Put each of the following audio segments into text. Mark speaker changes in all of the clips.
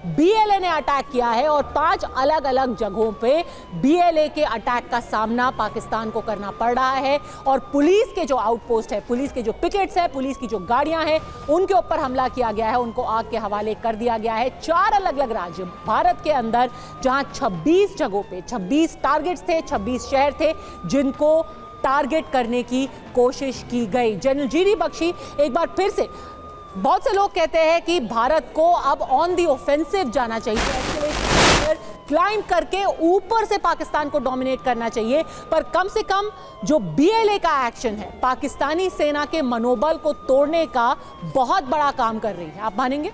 Speaker 1: BLA ने attack किया है और 5 अलग अलग जगहों पे बीएलए के अटैक का सामना पाकिस्तान को करना पड़ रहा है। और पुलिस के जो आउटपोस्ट है, पुलिस के जो पिकेट्स है, पुलिस की जो गाड़ियां हैं, उनके ऊपर हमला किया गया है, उनको आग के हवाले कर दिया गया है। 4 अलग अलग राज्य भारत के अंदर जहां 26 जगहों पे 26 टारगेट्स थे, 26 शहर थे जिनको टारगेट करने की कोशिश की गई। जनरल जीडी बख्शी, एक बार फिर से बहुत से लोग कहते हैं कि भारत को अब ऑन दी ऑफेंसिव जाना चाहिए, क्लाइंब करके ऊपर से पाकिस्तान को डोमिनेट करना चाहिए, पर कम से कम जो बीएलए का एक्शन है पाकिस्तानी सेना के मनोबल को तोड़ने का बहुत बड़ा काम कर रही है। आप मानेंगे?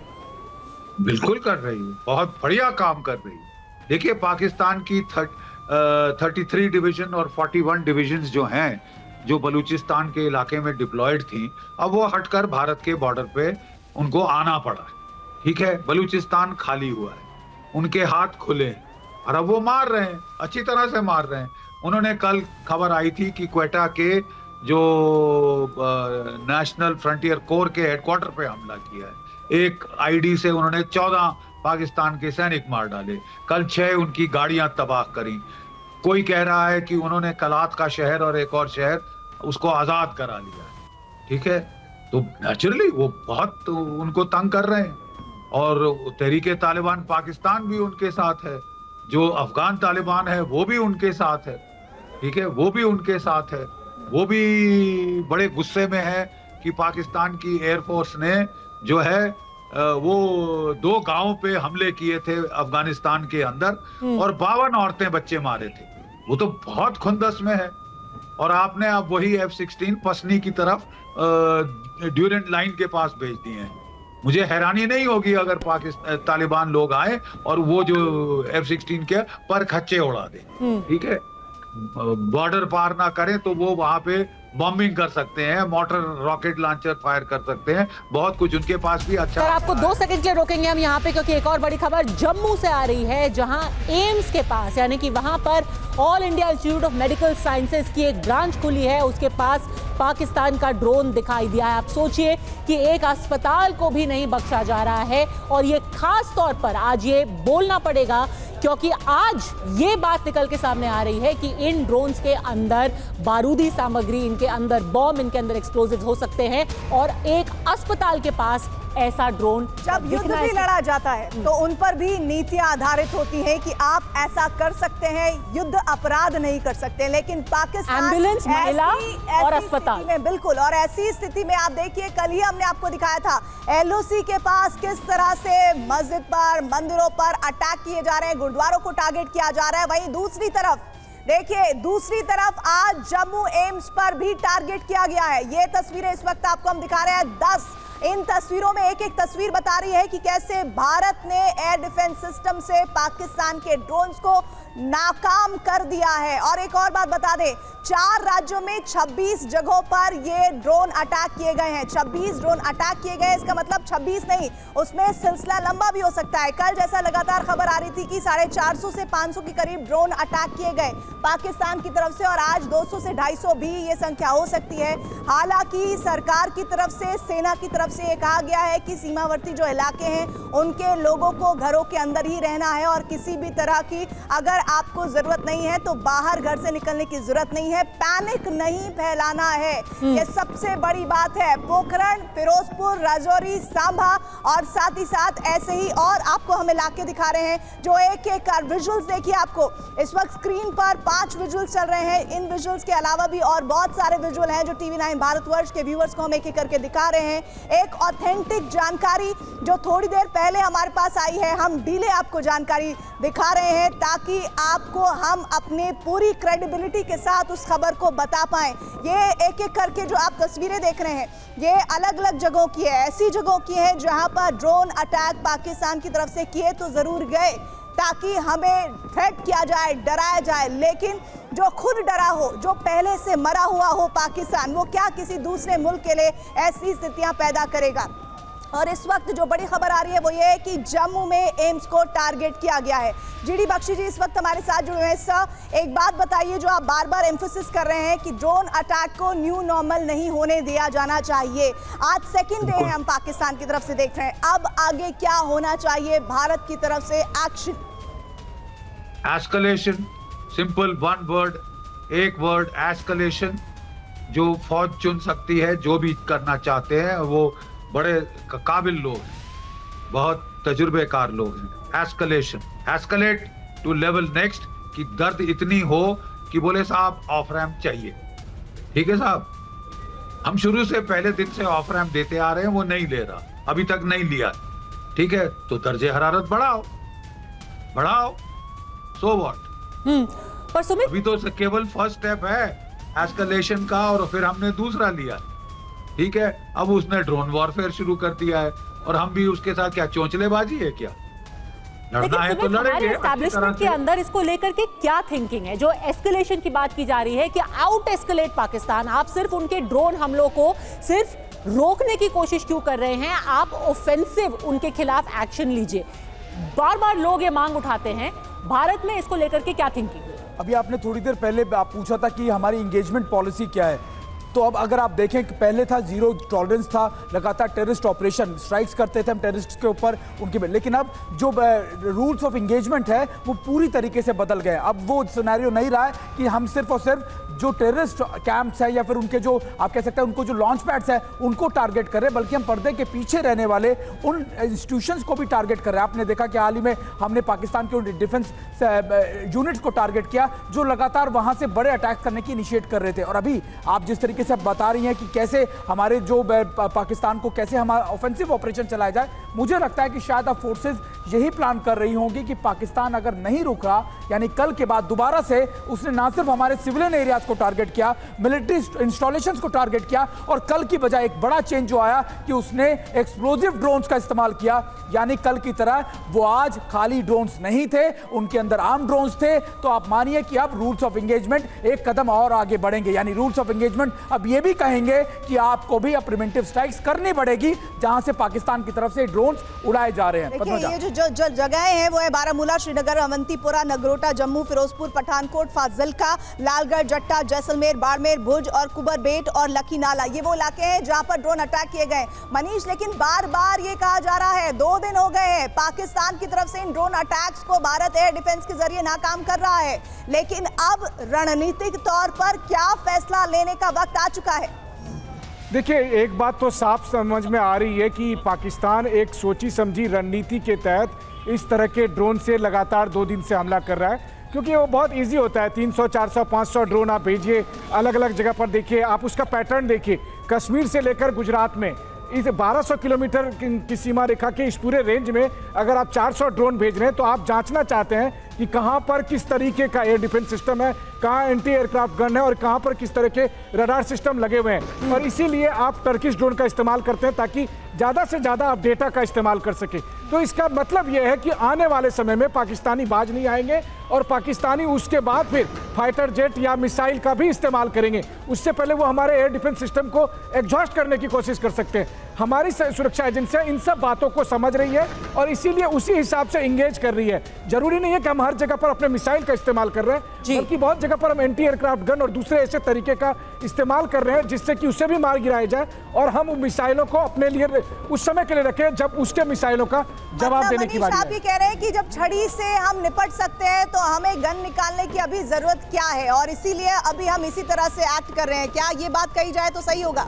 Speaker 2: बिल्कुल कर रही है, बहुत बढ़िया काम कर रही है। देखिए, पाकिस्तान की 33 डिवीजन और 41 डिविजन्स जो हैं, जो बलूचिस्तान के इलाके में डिप्लॉयड थी, अब वो हटकर भारत के बॉर्डर पे उनको आना पड़ा। ठीक है, बलूचिस्तान खाली हुआ है, उनके हाथ खुले हैं और अब वो मार रहे हैं, अच्छी तरह से मार रहे हैं। उन्होंने कल खबर आई थी कि क्वेटा के जो नेशनल फ्रंटियर कोर के हेडक्वार्टर पे हमला किया है। एक आईडी से उन्होंने 14 पाकिस्तान के सैनिक मार डाले। कल 6 उनकी गाड़ियां तबाह करी। कोई कह रहा है कि उन्होंने कलात का शहर और एक और शहर उसको आजाद करा लिया। ठीक है, तो नेचुरली वो बहुत उनको तंग कर रहे हैं और तहरीके तालिबान पाकिस्तान भी उनके साथ है, जो अफगान तालिबान है वो भी उनके साथ है। ठीक है, वो भी उनके साथ है। वो भी बड़े गुस्से में है कि पाकिस्तान की एयरफोर्स ने जो है वो 2 गांवों पे हमले किए थे अफगानिस्तान के अंदर और 52 औरतें बच्चे मारे थे। वो तो बहुत खुंदस में है। और आपने अब वही F-16 पसनी की तरफ ड्यूरेंट लाइन के पास भेज दिए हैं। मुझे हैरानी नहीं होगी अगर पाकिस्तान तालिबान लोग आए और वो जो F-16 के पर खच्चे उड़ा दें। ठीक है, बॉर्डर पार ना करें तो वो वहां पे बॉम्बिंग कर सकते हैं, मोटर रॉकेट लॉन्चर फायर कर सकते हैं, बहुत कुछ उनके पास भी अच्छा।
Speaker 1: सर, आपको 2 सेकंड के लिए रोकेंगे हम यहाँ पे, क्योंकि एक और बड़ी खबर जम्मू से आ रही है, जहां एम्स के पास, यानी कि वहां पर all India institute of medical sciences की एक ब्रांच खुली है, उसके पास पाकिस्तान का ड्रोन दिखाई दिया है। आप सोचिए कि एक अस्पताल को भी नहीं बख्शा जा रहा है। और ये खास तौर पर आज ये बोलना पड़ेगा, क्योंकि आज ये बात निकल के सामने आ रही है कि इन ड्रोन्स के अंदर बारूदी सामग्री, इनके अंदर बॉम्ब, इनके अंदर एक्सप्लोजिव हो सकते हैं। और एक अस्पताल के पास ऐसा ड्रोन,
Speaker 3: जब युद्ध भी लड़ा जाता है तो उन पर भी नीतियां आधारित होती हैं कि आप ऐसा कर सकते हैं, युद्ध अपराध नहीं कर सकते। लेकिन पाकिस्तान
Speaker 1: एम्बुलेंस, महिला और अस्पताल
Speaker 3: में, बिल्कुल, और ऐसी स्थिति में आप देखिए, कल ही हमने आपको दिखाया था LOC के पास किस तरह से मस्जिद पर, मंदिरों पर अटैक किए जा रहे हैं, गुरुद्वारों को टारगेट किया जा रहा है। वहीं दूसरी तरफ देखिए, दूसरी तरफ आज जम्मू एम्स पर भी टारगेट किया गया है। ये तस्वीरें इस वक्त आपको हम दिखा रहे हैं 10। इन तस्वीरों में एक एक तस्वीर बता रही है कि कैसे भारत ने एयर डिफेंस सिस्टम से पाकिस्तान के ड्रोन्स को नाकाम कर दिया है। और एक और बात बता दें, 4 राज्यों में 26 जगहों पर ये ड्रोन अटैक किए गए हैं। 26 ड्रोन अटैक किए गए, इसका मतलब 26 नहीं, उसमें सिलसिला लंबा भी हो सकता है। कल जैसा लगातार खबर आ रही थी कि 450 से 500 के करीब ड्रोन अटैक किए गए पाकिस्तान की तरफ से, और आज 200 से 250 भी ये संख्या हो सकती है। हालांकि सरकार की तरफ से, सेना की तरफ से ये कहा गया है कि सीमावर्ती जो इलाके हैं उनके लोगों को घरों के अंदर ही रहना है और किसी भी तरह की अगर आपको जरूरत नहीं है तो बाहर घर से निकलने की जरूरत नहीं है। पैनिक नहीं फैलाना है, ये सबसे बड़ी बात है। पोखरण, फिरोजपुर, राजौरी, सांभा और साथ ही साथ ऐसे ही और आपको हम इलाके दिखा रहे हैं जो एक विजुअल्स देखिए, आपको इस वक्त स्क्रीन पर 5 विजुअल्स चल रहे हैं। इन विजुअल्स के अलावा भी और बहुत सारे विजुअल हैं जो TV9 भारतवर्ष के व्यूअर्स को हम एक एक करके दिखा रहे हैं। एक ऑथेंटिक जानकारी जो थोड़ी देर पहले हमारे पास आई है, हम डिले आपको जानकारी दिखा रहे हैं ताकि आपको हम अपने पूरी क्रेडिबिलिटी के साथ उस खबर को बता पाएं। ये एक एक करके जो आप तस्वीरें देख रहे हैं, ये अलग अलग जगहों की है, ऐसी जगहों की है जहां पर ड्रोन अटैक पाकिस्तान की तरफ से किए तो जरूर गए ताकि हमें थ्रेट किया जाए, डराया जाए। लेकिन जो खुद डरा हो, जो पहले से मरा हुआ हो पाकिस्तान, वो क्या किसी दूसरे मुल्क के लिए ऐसी स्थितियां पैदा करेगा? और इस वक्त जो बड़ी खबर आ रही है वो ये है कि जम्मू में एम्स को टारगेट किया गया है। जीडी बख्शी जी इस वक्त हमारे साथ जुड़े हुए हैं। सर, एक बात बताइए, जो आप बार बार एम्फोसिस कर रहे हैं कि ड्रोन अटैक को न्यू नॉर्मल नहीं होने दिया जाना चाहिए। आज सेकंड डे है हम पाकिस्तान की तरफ से देख रहे हैं, अब आगे क्या होना चाहिए भारत की तरफ से action?
Speaker 2: Escalation, simple one word, एक वर्ड, एस्केलेशन। जो फौज चुन सकती है, जो भी करना चाहते हैं, वो बड़े काबिल लोग हैं, बहुत तजुर्बेकार लोग हैं। Escalation, escalate to level next, कि दर्द इतनी हो कि बोले साहब ऑफ रैम्प चाहिए। ठीक है साहब, हम शुरू से पहले दिन से ऑफ रैम्प देते आ रहे हैं, वो नहीं ले रहा, अभी तक नहीं लिया। ठीक है, तो दर्जे हरारत बढ़ाओ बढ़ाओ, सो व्हाट।
Speaker 1: पर सुमित,
Speaker 2: अभी तो केवल फर्स्ट स्टेप है एस्केलेशन का, और फिर हमने दूसरा लिया। ठीक है, अब उसने ड्रोन वॉरफेयर शुरू कर दिया है, और हम भी उसके साथ क्या चोंचलेबाजी है क्या? लड़ना है तो लड़ेंगे।
Speaker 1: एस्टैब्लिशमेंट के अंदर इसको लेकर के क्या थिंकिंग है? जो एस्केलेशन की बात की जा रही है कि आउट एस्केलेट पाकिस्तान, आप सिर्फ उनके ड्रोन हमलों को सिर्फ रोकने की कोशिश क्यों कर रहे हैं? आप ऑफेंसिव उनके खिलाफ एक्शन लीजिए। बार बार लोग ये मांग उठाते हैं, भारत में इसको लेकर के क्या थिंकिंग है?
Speaker 4: अभी आपने थोड़ी देर पहले आप पूछा था कि हमारी एंगेजमेंट पॉलिसी क्या है, तो अब अगर आप देखें कि पहले था जीरो टॉलरेंस था, लगातार टेररिस्ट ऑपरेशन स्ट्राइक्स करते थे हम टेररिस्ट के ऊपर उनके, लेकिन अब जो रूल्स ऑफ एंगेजमेंट है वो पूरी तरीके से बदल गए। अब वो सिनेरियो नहीं रहा है कि हम सिर्फ और सिर्फ जो टेररिस्ट कैंप्स है या फिर उनके जो आप कह सकते हैं उनको जो लॉन्च पैड्स है उनको टारगेट करें, बल्कि हम पर्दे के पीछे रहने वाले उन इंस्टीट्यूशंस को भी टारगेट कर रहे हैं। आपने देखा कि हाल ही में हमने पाकिस्तान के उन डिफेंस यूनिट्स को टारगेट किया जो लगातार वहां से बड़े अटैक करने की इनिशिएट कर रहे थे। और अभी आप जिस तरीके से बता रही हैं कि कैसे हमारे जो पाकिस्तान को कैसे हमारा ऑफेंसिव ऑपरेशन चलाया जाए, मुझे लगता है कि शायद अब फोर्सेज यही प्लान कर रही होंगी कि पाकिस्तान अगर नहीं रुक रहा, यानी कल के बाद दोबारा से उसने ना सिर्फ हमारे सिविलियन एरियाज को टारगेट किया, मिलिट्री इंस्टॉलेशंस को टारगेट किया, और कल की बजाय एक बड़ा चेंज जो आया कि उसने एक्सप्लोजिव ड्रोन्स का इस्तेमाल किया। यानी कल की तरह वो आज खाली ड्रोन्स नहीं थे, उनके अंदर आर्म ड्रोन्स थे। तो आप मानिए कि अब रूल्स ऑफ एंगेजमेंट एक कदम और आगे बढ़ेंगे, यानी रूल्स ऑफ एंगेजमेंट अब ये भी कहेंगे कि आपको भी प्रिवेंटिव स्ट्राइक्स करनी पड़ेगी जहां से पाकिस्तान की तरफ से ड्रोन्स उड़ाए जा रहे हैं।
Speaker 3: देखिए, ये जो जगहें हैं वो है बारामूला, श्रीनगर, अवंतीपुरा, नगरोटा, जम्मू, फिरोजपुर, पठानकोट, फाजिल्का, लालगढ़, जट्टा, जैसलमेर, बाड़मेर, भुज और कुबरबेट और लखीनाला। ये वो इलाके हैं जहां पर ड्रोन अटैक किए गए। मनीष, लेकिन बार बार ये कहा जा रहा है, 2 दिन हो गए हैं पाकिस्तान की तरफ से इन ड्रोन अटैक्स को भारत एयर डिफेंस के जरिए नाकाम कर रहा है, लेकिन अब रणनीतिक तौर पर क्या फैसला लेने का वक्त आ चुका है?
Speaker 5: देखिए, एक बात तो साफ समझ में आ रही है कि पाकिस्तान एक सोची समझी रणनीति के तहत इस तरह के ड्रोन से लगातार 2 दिन से हमला कर रहा है, क्योंकि वो बहुत इजी होता है। 300, 400, 500 ड्रोन आप भेजिए अलग अलग जगह पर, देखिए आप उसका पैटर्न देखिए, कश्मीर से लेकर गुजरात में इस 1200 किलोमीटर की सीमा रेखा के इस पूरे रेंज में अगर आप 400 ड्रोन भेज रहे हैं तो आप जांचना चाहते हैं कि कहां पर किस तरीके का एयर डिफेंस सिस्टम है, कहां एंटी एयरक्राफ्ट गन है और कहां पर किस तरह के रडार सिस्टम लगे हुए हैं। और इसीलिए आप टर्किश ड्रोन का इस्तेमाल करते हैं ताकि ज़्यादा से ज़्यादा आप डेटा का इस्तेमाल कर सके। तो इसका मतलब यह है कि आने वाले समय में पाकिस्तानी बाज नहीं आएंगे और पाकिस्तानी उसके बाद फिर फाइटर जेट या मिसाइल का भी इस्तेमाल करेंगे। उससे पहले वो हमारे एयर डिफेंस सिस्टम को एग्जॉस्ट करने की कोशिश कर सकते हैं। हमारी सुरक्षा एजेंसियां इन सब बातों को समझ रही है और इसीलिए उसी हिसाब से इंगेज कर रही है। जरूरी नहीं है कि हम हर जगह पर अपने मिसाइल का इस्तेमाल कर रहे हैं, बल्कि बहुत जगह पर हम एंटी एयरक्राफ्ट गन और दूसरे ऐसे तरीके का इस्तेमाल कर रहे हैं जिससे कि उससे भी मार गिराया जाए और हम उन मिसाइलों को अपने लिए उस समय के लिए रखें जब उसके मिसाइलों का जवाब देने की बारी है।
Speaker 3: आप ये कह रहे हैं कि जब छड़ी से हम निपट सकते हैं तो हमें गन निकालने की अभी जरूरत क्या है, और इसीलिए अभी हम इसी तरह से एक्ट कर रहे हैं। क्या ये बात कही जाए तो सही होगा?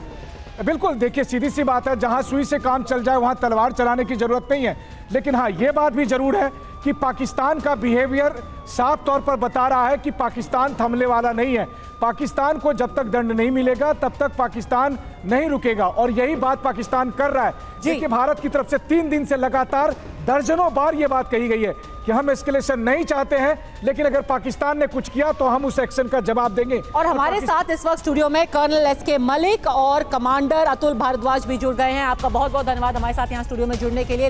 Speaker 5: बिल्कुल, देखिए सीधी सी बात है, जहां सुई से काम चल जाए वहां तलवार चलाने की जरूरत नहीं है। लेकिन हाँ, ये बात भी जरूर है कि पाकिस्तान का बिहेवियर साफ तौर पर बता रहा है कि पाकिस्तान थमने वाला नहीं है। पाकिस्तान को जब तक दंड नहीं मिलेगा तब तक पाकिस्तान नहीं रुकेगा, और यही बात पाकिस्तान कर रहा है। देखिए, भारत की तरफ से 3 दिन से लगातार दर्जनों बार ये बात कही गई है कि हम एस्केलेशन नहीं चाहते हैं, लेकिन अगर पाकिस्तान ने कुछ किया तो हम उस एक्शन का जवाब देंगे।
Speaker 1: और हमारे साथ इस वक्त स्टूडियो में कर्नल एस.के. मलिक और कमांडर अतुल भारद्वाज भी जुड़ गए हैं। आपका बहुत बहुत धन्यवाद हमारे साथ यहाँ स्टूडियो में जुड़ने के लिए।